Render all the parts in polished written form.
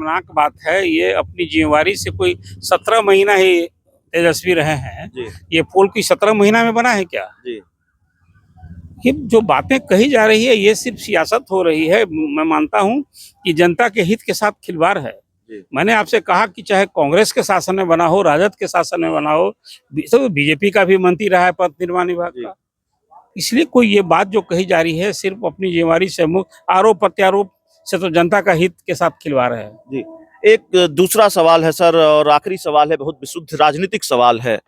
शर्मनाक बात है। ये अपनी जिम्मेवारी से कोई 17 महीना ही तेजस्वी रहे हैं। जी ये पुल की 17 महीना में बना है क्या? जी ये जो बातें कही जा रही है ये सिर्फ सियासत हो रही है। मैं मानता हूं कि जनता के हित के साथ खिलवाड़ है। जी मैंने आपसे कहा कि चाहे कांग्रेस के शासन में बना हो, राजद के शासन में बना हो, तो बीजेपी का भी मंत्री रहा है पथ निर्माण विभाग जी का। इसलिए कोई ये बात जो कही जा रही है सिर्फ अपनी जिम्मेवारी से आरोप प्रत्यारोप से तो जनता का हित के साथ खिलवाड़ है। जी। एक दूसरा सवाल है सर, और आखिरी सवाल है, बहुत विशुद्ध राजनीतिक सवाल है।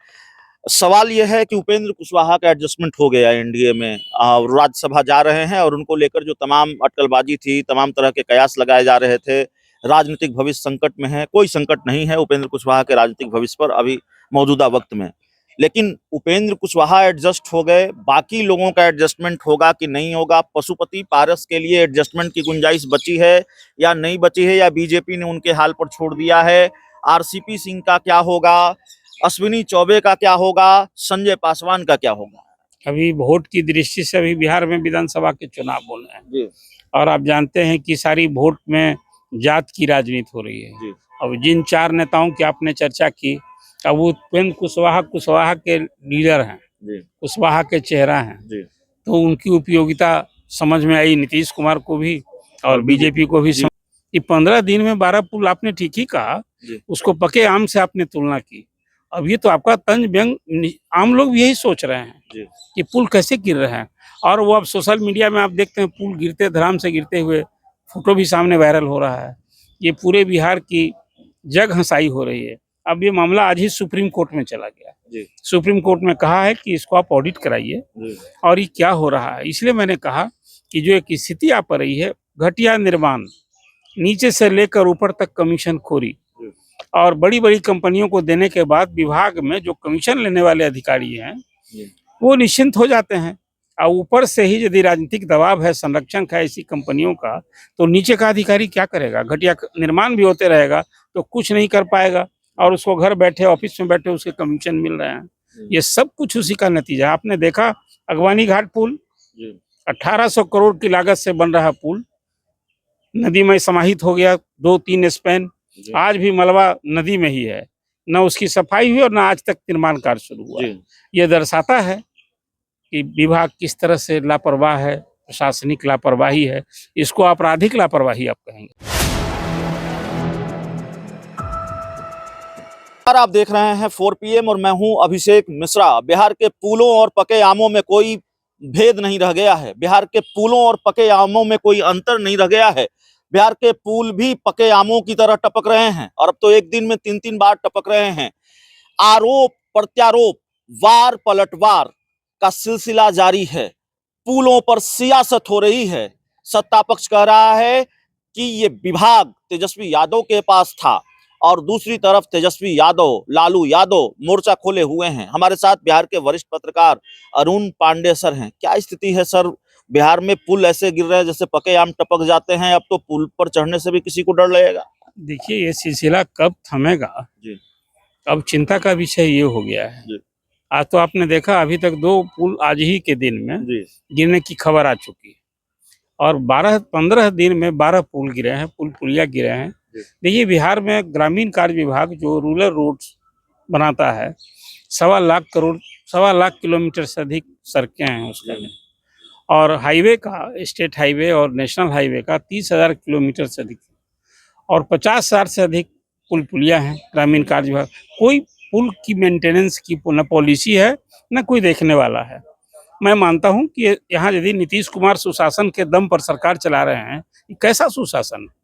सवाल यह है कि उपेंद्र कुशवाहा का एडजस्टमेंट हो गया एनडीए में, राज्यसभा जा रहे हैं और उनको लेकर जो तमाम अटकलबाजी थी, तमाम तरह के कयास लगाए जा रहे थे, राजनीतिक भविष्य संकट में है। कोई संकट नहीं है उपेंद्र कुशवाहा के राजनीतिक भविष्य पर अभी मौजूदा वक्त में, लेकिन उपेंद्र कुशवाहा एडजस्ट हो गए, बाकी लोगों का एडजस्टमेंट होगा कि नहीं होगा? पशुपति पारस के लिए एडजस्टमेंट की गुंजाइश बची है या नहीं बची है, या बीजेपी ने उनके हाल पर छोड़ दिया है? आरसीपी सिंह का क्या होगा? अश्विनी चौबे का क्या होगा? संजय पासवान का क्या होगा? अभी वोट की दृष्टि से अभी बिहार में विधानसभा के चुनाव बोल रहे हैं जी और आप जानते हैं कि सारी वोट में जात की राजनीति हो रही है। जी अब जिन 4 नेताओं की आपने चर्चा की, अब वो उपेंद्र कुशवाहा के लीडर हैं, जी कुशवाहा के चेहरा हैं, जी तो उनकी उपयोगिता समझ में आई नीतीश कुमार को भी और बीजेपी को भी। कि 15 दिन में 12 पुल, आपने ठीक ही कहा, जी उसको पके आम से आपने तुलना की। अब ये तो आपका तंज व्यंग, आम लोग भी यही सोच रहे हैं जी कि पुल कैसे गिर रहे हैं। और वो अब सोशल मीडिया में आप देखते हैं पुल गिरते, धड़ाम से गिरते हुए फोटो भी सामने वायरल हो रहा है। ये पूरे बिहार की जग हंसाई हो रही है। अब ये मामला आज ही सुप्रीम कोर्ट में चला गया। जी सुप्रीम कोर्ट में कहा है कि इसको आप ऑडिट कराइए जी और ये क्या हो रहा है। इसलिए मैंने कहा कि जो एक स्थिति आ पा रही है, घटिया निर्माण, नीचे से लेकर ऊपर तक कमीशन खोरी, और बड़ी बड़ी कंपनियों को देने के बाद विभाग में जो कमीशन लेने वाले अधिकारी हैं वो निश्चिंत हो जाते हैं। और ऊपर से ही यदि राजनीतिक दबाव है, संरक्षण है ऐसी कंपनियों का, तो नीचे का अधिकारी क्या करेगा? घटिया निर्माण भी होते रहेगा तो कुछ नहीं कर पाएगा और उसको घर बैठे ऑफिस में बैठे उसके कमीशन मिल रहे हैं। ये सब कुछ उसी का नतीजा। आपने देखा अगवानी घाट पुल 1800 करोड़ की लागत से बन रहा पुल नदी में समाहित हो गया, 2-3 स्पैन, आज भी मलबा नदी में ही है। न उसकी सफाई हुई और न आज तक निर्माण कार्य शुरू हुआ है। ये दर्शाता है कि विभाग किस तरह से लापरवाह है, प्रशासनिक लापरवाही है, इसको आपराधिक लापरवाही आप कहेंगे। आप देख रहे हैं 4 PM और मैं हूं अभिषेक मिश्रा। बिहार के पुलों और पके आमों में कोई भेद नहीं रह गया है। बिहार के पुलों और पके आमों में कोई अंतर नहीं रह गया है। बिहार के पुल भी पके आमों की तरह टपक रहे हैं और अब तो एक दिन में 3-3 बार टपक रहे हैं। आरोप प्रत्यारोप, वार पलटवार का सिलसिला जारी है। पुलों पर सियासत हो रही है। सत्ता पक्ष कह रहा है कि ये विभाग तेजस्वी यादव के पास था और दूसरी तरफ तेजस्वी यादव, लालू यादव मोर्चा खोले हुए हैं। हमारे साथ बिहार के वरिष्ठ पत्रकार अरुण पांडे सर हैं। क्या स्थिति है सर? बिहार में पुल ऐसे गिर रहे हैं जैसे पके आम टपक जाते हैं। अब तो पुल पर चढ़ने से भी किसी को डर लगेगा। देखिए ये सिलसिला कब थमेगा, जी अब चिंता का विषय ये हो गया है। जी आज तो आपने देखा अभी तक 2 पुल आज ही के दिन में जी गिरने की खबर आ चुकी है और 12-15 दिन में 12 पुल गिरे हैं, पुलिया गिरे हैं। देखिए बिहार में ग्रामीण कार्य विभाग जो रूरल रोड्स बनाता है, 1.25 लाख किलोमीटर से अधिक सड़कें हैं उसका, और हाईवे का, स्टेट हाईवे और नेशनल हाईवे का 30,000 किलोमीटर से अधिक, और 50,000 से अधिक पुल पुलिया हैं। ग्रामीण कार्य विभाग कोई पुल की मेंटेनेंस की न पॉलिसी है न कोई देखने वाला है। मैं मानता हूं कि यहाँ यदि नीतीश कुमार सुशासन के दम पर सरकार चला रहे हैं, ये कैसा सुशासन है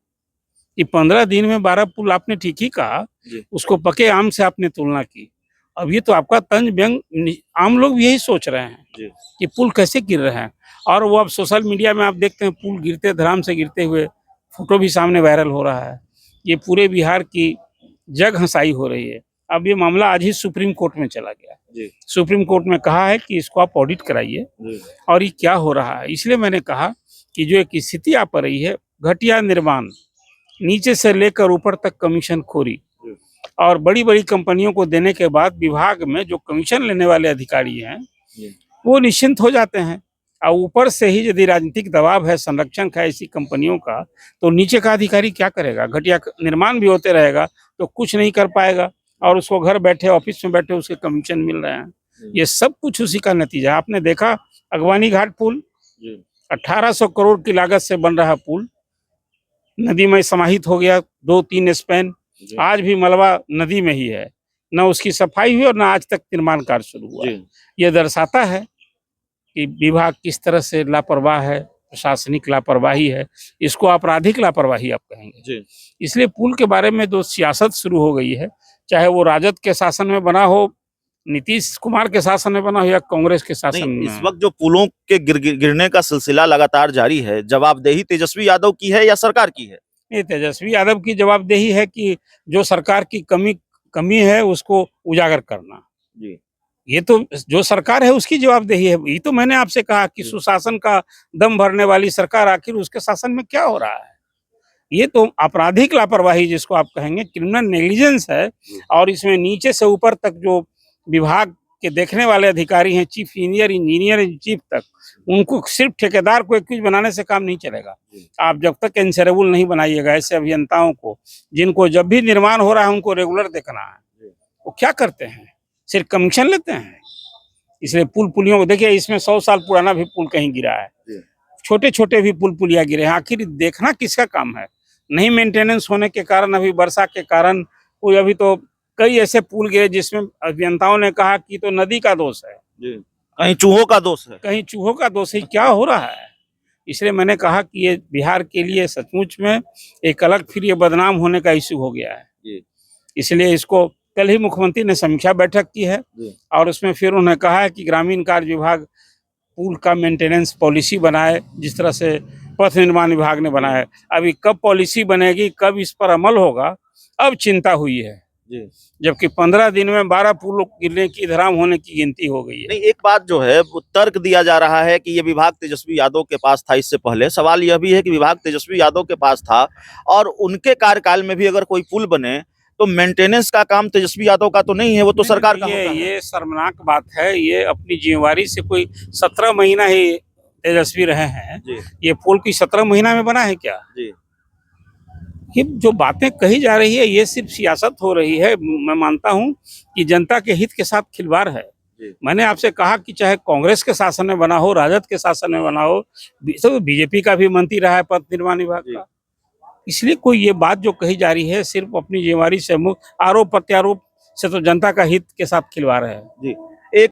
कि 15 दिन में 12 पुल, आपने ठीक ही कहा, उसको पके आम से आपने तुलना की। अब ये तो आपका तंज व्यंग, आम लोग भी यही सोच रहे हैं कि पुल कैसे गिर रहे हैं। और वो अब सोशल मीडिया में आप देखते हैं पुल गिरते, धड़ाम से गिरते हुए फोटो भी सामने वायरल हो रहा है। ये पूरे बिहार की जग हंसाई हो रही है। अब ये मामला आज ही सुप्रीम कोर्ट में चला गया। सुप्रीम कोर्ट में कहा है कि इसको आप ऑडिट कराइए और ये क्या हो रहा है। इसलिए मैंने कहा कि जो एक स्थिति आ पा रही है, घटिया निर्माण, नीचे से लेकर ऊपर तक कमीशन खोरी, और बड़ी बड़ी कंपनियों को देने के बाद विभाग में जो कमीशन लेने वाले अधिकारी हैं वो निश्चिंत हो जाते हैं और ऊपर से ही यदि राजनीतिक दबाव है, संरक्षण है ऐसी कंपनियों का, तो नीचे का अधिकारी क्या करेगा? घटिया निर्माण भी होते रहेगा तो कुछ नहीं कर पाएगा, और उसको घर बैठे ऑफिस में बैठे उसके कमीशन मिल रहे हैं। ये सब कुछ उसी का नतीजा है। आपने देखा अगवानी घाट पुल 1800 करोड़ की लागत से बन रहा पुल नदी में समाहित हो गया, 2-3 स्पैन, आज भी मलबा नदी में ही है, न उसकी सफाई हुई और न आज तक निर्माण कार्य शुरू हुआ। ये दर्शाता है कि विभाग किस तरह से लापरवाह है, प्रशासनिक लापरवाही है, इसको आपराधिक लापरवाही आप कहेंगे। इसलिए पुल के बारे में जो सियासत शुरू हो गई है, चाहे वो राजद के शासन में बना हो, नीतीश कुमार के शासन में बना हो या कांग्रेस के शासन में। इस वक्त जो पुलों के गिरने का सिलसिला लगातार जारी है, जवाबदेही तेजस्वी यादव की है या सरकार की है? ये तेजस्वी यादव की जवाबदेही है कि जो सरकार की कमी है उसको उजागर करना। ये तो जो सरकार है उसकी जवाबदेही है। ये तो मैंने आपसे कहा कि सुशासन का दम भरने वाली सरकार, आखिर उसके शासन में क्या हो रहा है? ये तो आपराधिक लापरवाही जिसको आप कहेंगे, क्रिमिनल नेग्लिजेंस है। और इसमें नीचे से ऊपर तक जो विभाग के देखने वाले अधिकारी हैं, चीफ इंजीनियर इन चीफ तक, उनको सिर्फ ठेकेदार को एक्यूज बनाने से काम नहीं चलेगा। आप जब तक एंसरेबल नहीं बनाइएगा ऐसे अभियंताओं को, जिनको जब भी निर्माण हो रहा है उनको रेगुलर देखना है, वो क्या करते हैं? सिर्फ कमीशन लेते हैं। इसलिए पुल पुलियों को देखिए, इसमें 100 साल पुराना भी पुल कहीं गिरा है, छोटे छोटे भी पुल पुलिया गिरे हैं। आखिर देखना किसका काम है? नहीं मेंटेनेंस होने के कारण, अभी वर्षा के कारण कोई, अभी तो कई ऐसे पुल गिरे जिसमें अभियंताओं ने कहा कि तो नदी का दोष है, कहीं चूहों का दोष है, कहीं चूहों का दोष है। क्या हो रहा है? इसलिए मैंने कहा कि ये बिहार के लिए सचमुच में एक अलग फिर ये बदनाम होने का इश्यू हो गया है। इसलिए इसको कल ही मुख्यमंत्री ने समीक्षा बैठक की है और उसमें फिर उन्होंने कहा है कि ग्रामीण कार्य विभाग पुल का मेंटेनेंस पॉलिसी बनाए, जिस तरह से पथ निर्माण विभाग ने बनाया है। अभी कब पॉलिसी बनेगी, कब इस पर अमल होगा, अब चिंता हुई है। जबकि 15 दिन में 12 पुल गिरने की, धराम होने की गिनती हो गई है। नहीं, एक बात जो है वो तर्क दिया जा रहा है कि ये विभाग तेजस्वी यादव के पास था इससे पहले। सवाल यह भी है कि विभाग तेजस्वी यादव के पास था और उनके कार्यकाल में भी अगर कोई पुल बने तो मेंटेनेंस का काम तेजस्वी यादव का तो नहीं है, वो तो सरकार का होता है। ये शर्मनाक बात है। ये अपनी जिम्मेवारी से कोई 17 महीना ही तेजस्वी रहे हैं, ये पुल की 17 महीना में बना है क्या? ये जो बातें कही जा रही है ये सिर्फ सियासत हो रही है। मैं मानता हूं कि जनता के हित के साथ खिलवाड़ है। मैंने आपसे कहा कि चाहे कांग्रेस के शासन में बना हो, राजद के शासन में बना हो, तो बीजेपी का भी मंत्री रहा है पथ निर्माण विभाग का। इसलिए कोई ये बात जो कही जा रही है सिर्फ अपनी जिम्मेवारी से मुक्त, आरोप प्रत्यारोप से तो जनता का हित के साथ खिलवाड़ है। एक